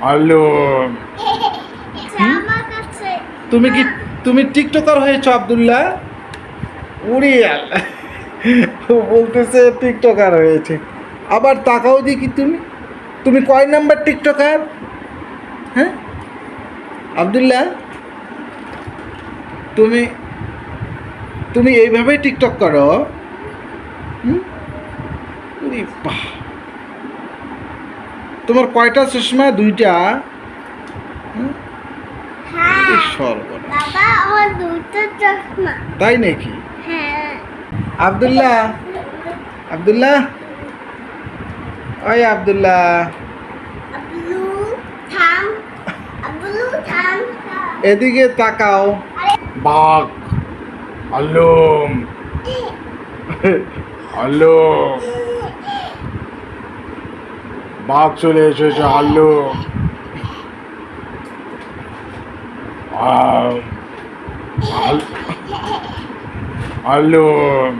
Hello. আমার কাছে তুমি টিকটকার হয়েছো আব্দুল্লাহ? উড়ি আল্লাহ, ও বলতেছে টিকটকার হয়েছে। আবার তাকাও দেখি তুমি, তুমি কয় নাম্বার টিকটকার? হ্যাঁ আব্দুল্লাহ, তুমি তুমি এইভাবেই টিকটক করো? হুম? উরি বাহ! তোমার কয়টা চশমা? দুইটা? হুম? হ্যাঁ এই সর্বনাশ! বাবা আমার দুটো চশমা। তাই নাকি? হ্যাঁ আব্দুল্লাহ, আব্দুল্লাহ, ওই আব্দুল্লাহ, আব্লু থাম, আব্লু থাম। এদিকে তাকাও। বাঘ, আল্লুম, আল্লুম, বাঘ চলে এসেছে, আল্লুম। আল্লুম,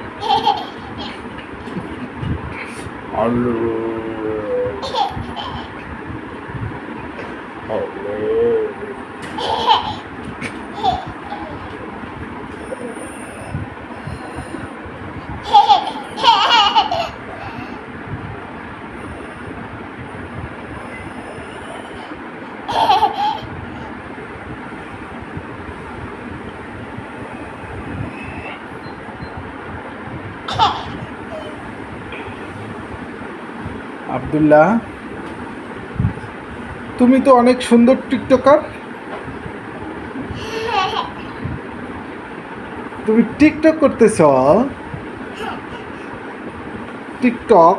আব্দুল্লাহ, তুমি তো অনেক সুন্দর টিকটকার। তুমি টিকটক করতেছ? টিকটক